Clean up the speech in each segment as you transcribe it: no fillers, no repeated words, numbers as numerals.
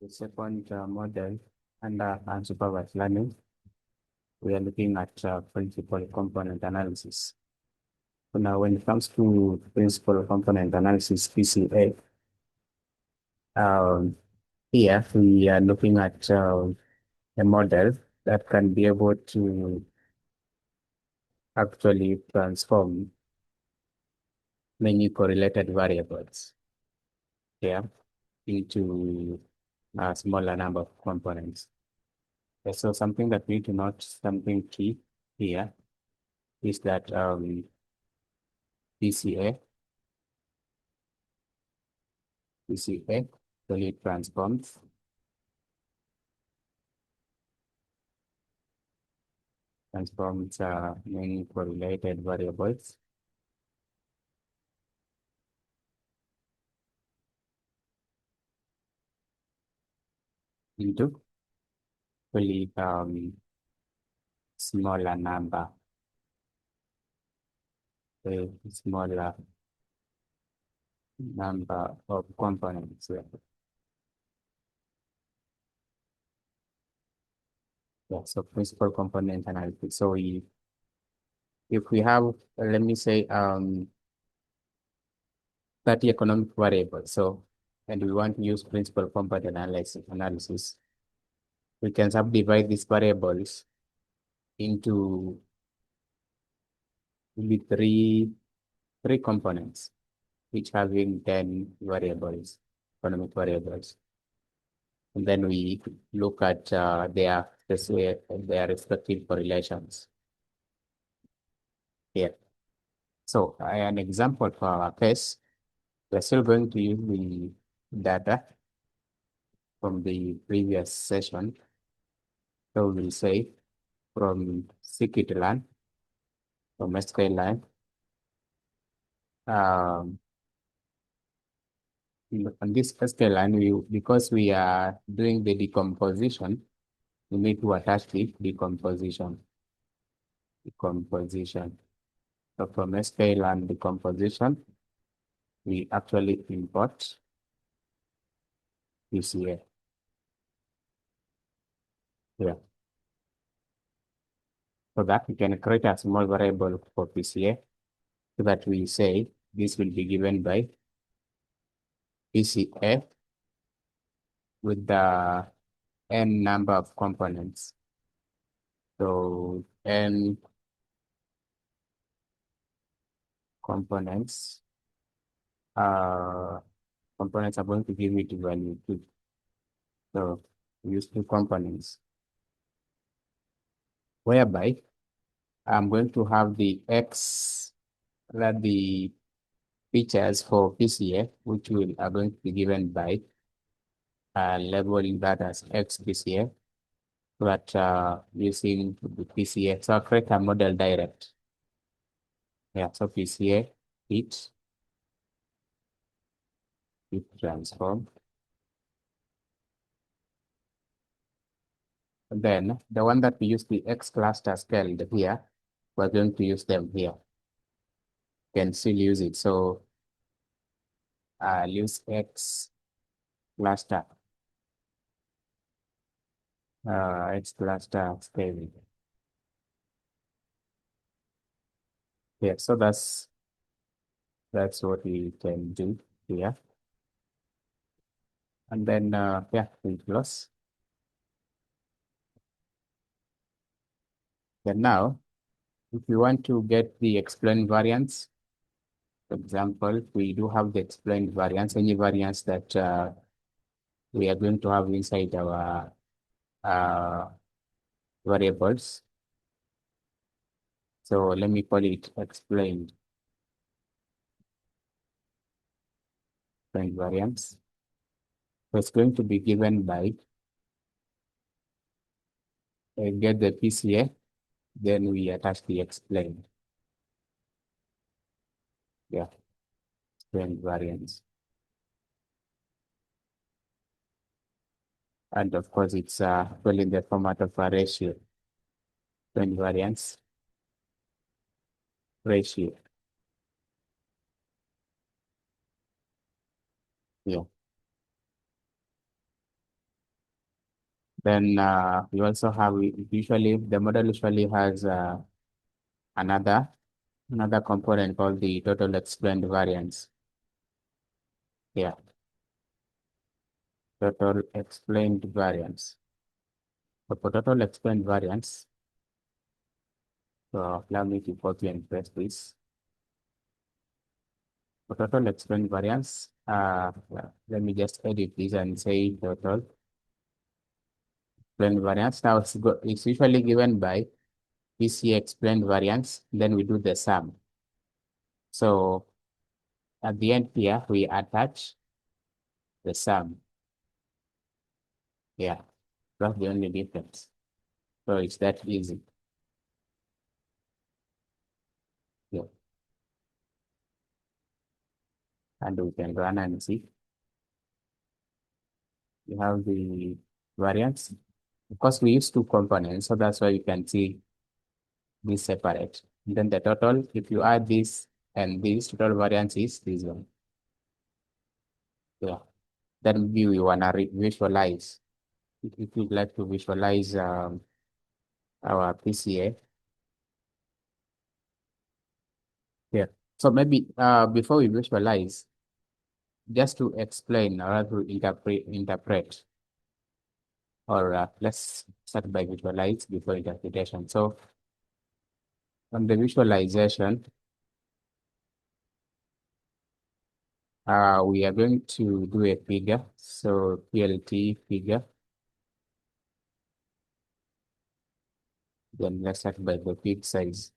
The second model under unsupervised learning, we are looking at principal component analysis. So now, when it comes to principal component analysis, PCA, um, here we are looking at a model that can be able to actually transform many correlated variables here into a smaller number of components. So something that we need to note, something key here is that PCA actually transforms many correlated variables into really smaller number, a smaller number of components. Yeah, so principal component analysis. So if we have, let me say, 30 economic variables, so, and we want to use principal component analysis, we can subdivide these variables into maybe three components, each having 10 variables, economic variables. And then we look at their respective correlations here. So an example for our case, we're still going to use the data from the previous session. So we'll say from Scikit-Learn, from Scikit-Learn, um, on this Scikit-Learn, because we are doing the decomposition, we need to attach the decomposition. So from Scikit-Learn decomposition, we actually import PCA. Yeah. So that we can create a small variable for PCA so that we say this will be given by PCA with the n number of components. So n components uh components are going to give it value 2. So we use 2 components, whereby I'm going to have the x, that the features for PCA, which are going to be given by labeling that as X PCA, but using the PCA. So I'll create a model direct. Yeah, so PCA it transform. And then the one that we use the X cluster scaled here, we're going to use them here. Can still use it. So I'll use X cluster. X cluster scaling. Yeah, so that's what we can do here. And then yeah, we close. Then now, if you want to get the explained variance, for example, we do have the explained variance, any variance that we are going to have inside our uh, variables. So let me call it explained variance. So it's going to be given by get the PCA, then we attach the explained. Yeah, explained variance. And of course, it's well in the format of a ratio, explained variance ratio. Yeah. Then we also have usually the model usually has another component called the total explained variance. Yeah, total explained variance. So for total explained variance, so allow me to copy and paste this. For total explained variance, let me just edit this and say total explained variance. Now it's usually given by PCA explained variance, then we do the sum. So at the end here, we attach the sum. Yeah, that's the only difference. So it's that easy. Yeah. And we can run and see. You have the variance. Of course, we use two components, so that's why you can see this separate. And then the total, if you add this and this, total variance is this one. Yeah. Then we wanna visualize. If you'd like to visualize our PCA. Yeah. So maybe before we visualize, just to explain or to interpret, or let's start by visualize before interpretation. So on the visualization, we are going to do a figure. So PLT figure. Then let's start by the fig size.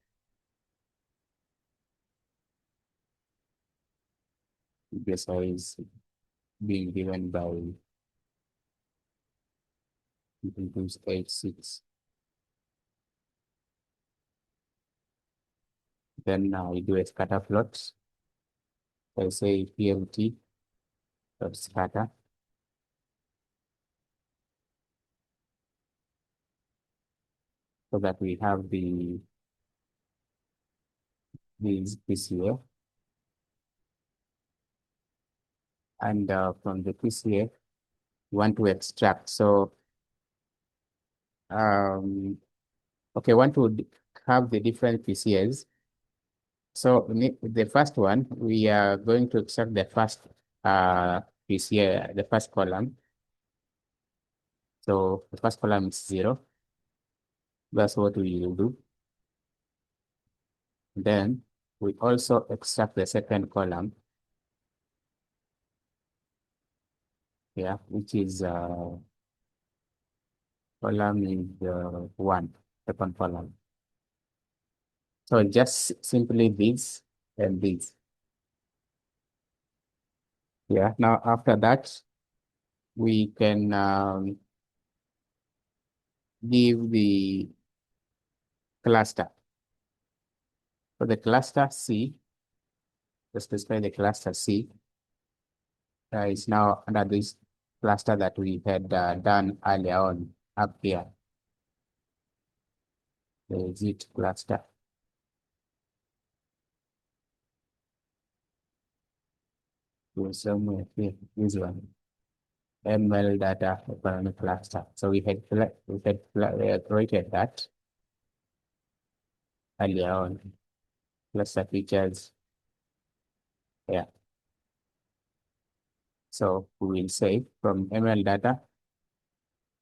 Figure size being given by includes 86. Then we do a scatter plot. I say PLT dot scatter, so that we have these PCA, and from the PCA we want to extract. So okay, want to have the different PCAs. So the first one, we are going to extract the first PCA, the first column. So the first column is 0. That's what we will do. Then we also extract the second column, yeah, which is column is 1, second column. So just simply this and this. Yeah. Now after that, we can give the cluster. For the cluster C, to specify the cluster C, is now under this cluster that we had done earlier on up here. The zit cluster. To somewhere here, this one. ML data economic cluster. So we had created that earlier on. Cluster features. Yeah. So we will say from ML data,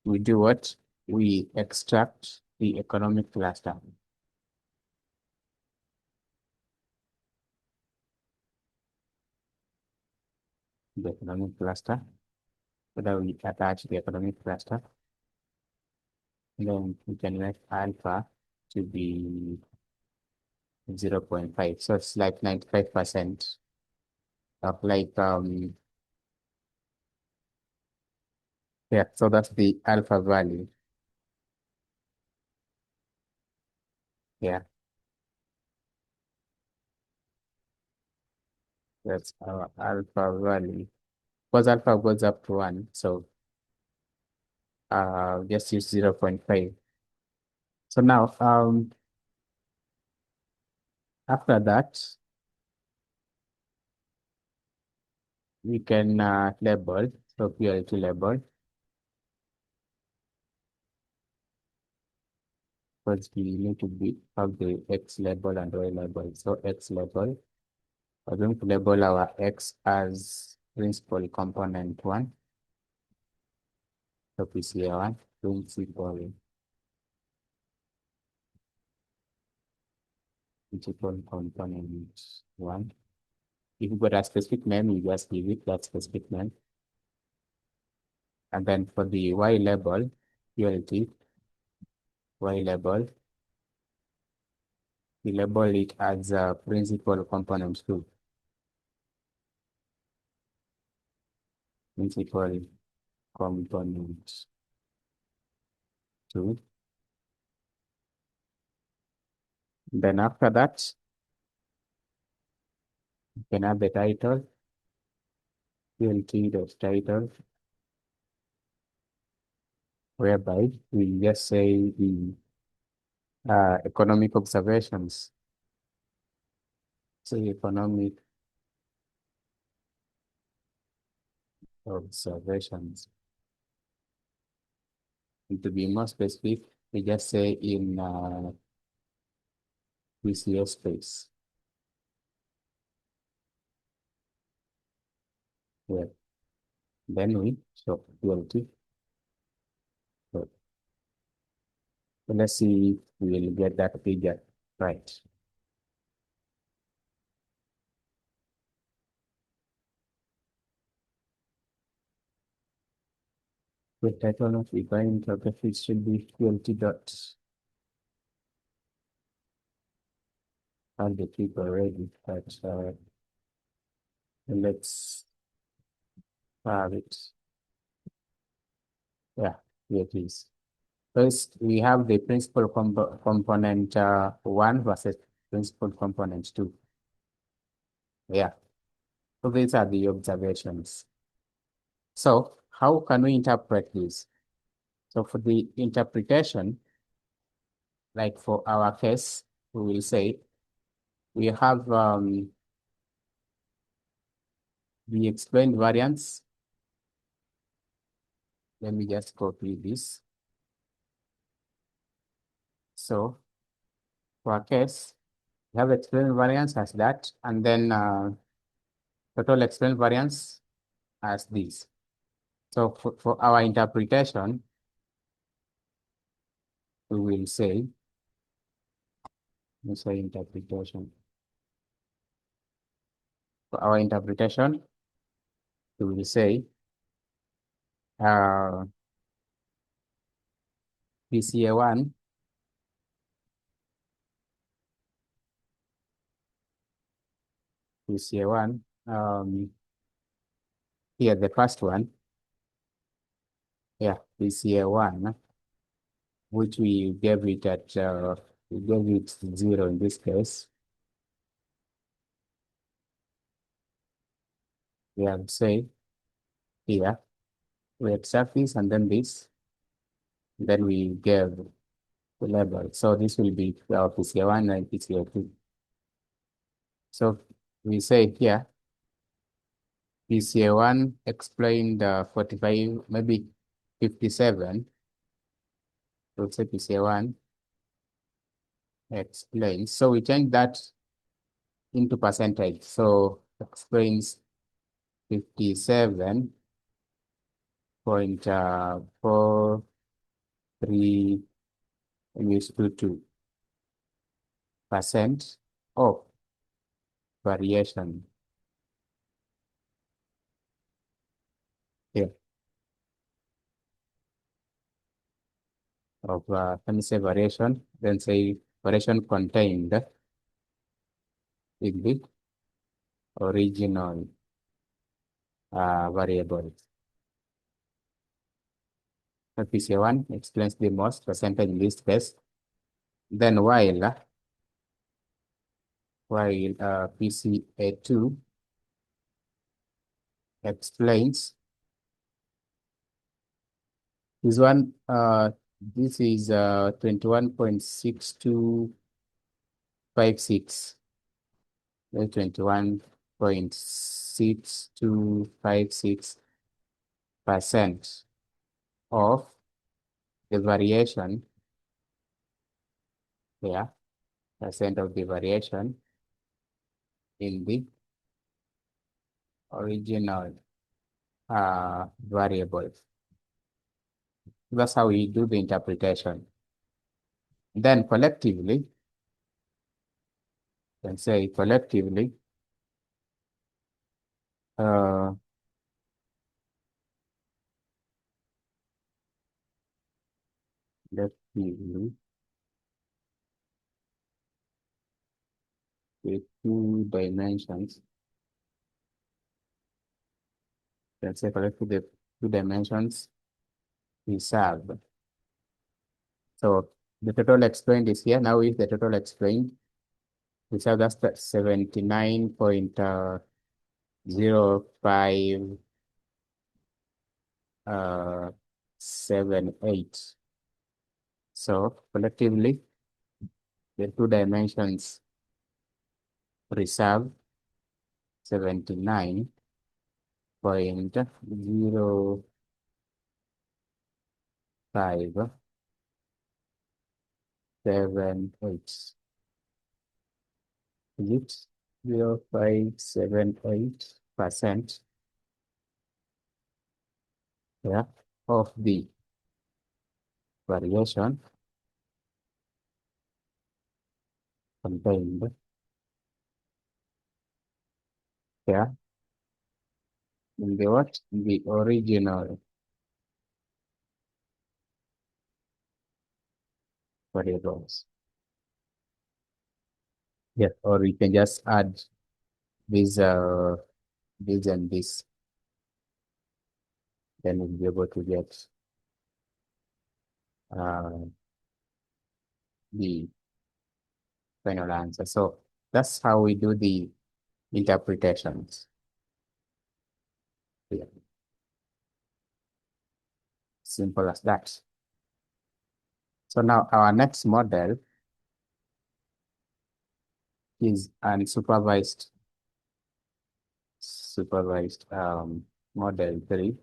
we do what? We extract the economic cluster. The economic cluster. So that we attach the economic cluster. And then we can make alpha to be 0.5. So it's like 95% of like yeah, so that's the alpha value. Yeah, that's our alpha value. Because alpha goes up to 1, so just use 0.5. So now after that we can label, so PLT label. because we need to have the X label and Y label. So X label, we're going to label our X as principal component 1. So PCA 1, principal component 1. If you got a specific name, you just give it that specific name. And then for the Y label, ULT, Y label, we label it as a principal component 2. Principal component 2. Then after that, you can have the title, ULT.title, whereby we just say the economic observations. So economic observations. And to be more specific, we just say in PCA space. Yeah. Then we show ULT. So let's see if we will get that figure right. The title of the event interface should be ULT dot. I'll get it already, but let's have it. Yeah, here it is. First, we have the principal component 1 versus principal component 2. Yeah, so these are the observations. So how can we interpret this? So for the interpretation, like for our case, we will say we have the explained variance. Let me just copy this. So for our case, we have explained variance as that, and then total explained variance as this. So for our interpretation, we will say, let's say interpretation. For our interpretation, we will say PCA 1 here the first one, yeah, PCA 1, which we gave it at we gave it 0 in this case. We have say here we extract this and then this, then we gave the label. So this will be our PCA 1 and PCA 2. So we say here PCA 1 explained 45, maybe 57. So say PCA 1 explains. So we change that into percentage. So explains 57.43 used to 2% of variation here of let me say variation, then say variation contained in the original variable. So PCA 1 explains the most percentage in this case. Then while PCA 2 explains this one, this is 21.6256. 21.6256% of the variation here, percent of the variation in the original variable. That's how we do the interpretation. Then collectively, can say collectively, uh, collectively, with two dimensions, can say collectively the two dimensions reserved. So the total explained is here. Now is the total explained. We have that's the 79.05 78. So collectively, the two dimensions reserve 79.0578. Is it 0.578%, yeah, of the variation contained, yeah, in the what? The original variables. Yeah, or we can just add this and this, then we'll be able to get the final answer. So that's how we do the interpretations. Yeah. Simple as that. So now our next model is unsupervised model 3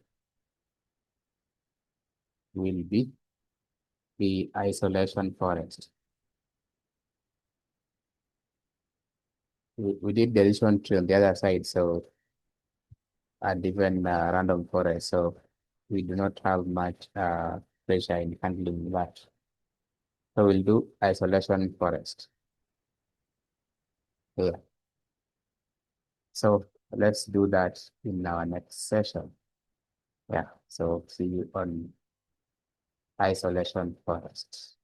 will be the isolation forest. We did the decision tree on the other side, so and even random forest, so we do not have much pressure in handling that. So we'll do isolation forest. Yeah. So let's do that in our next session. Yeah. So see you on isolation forest.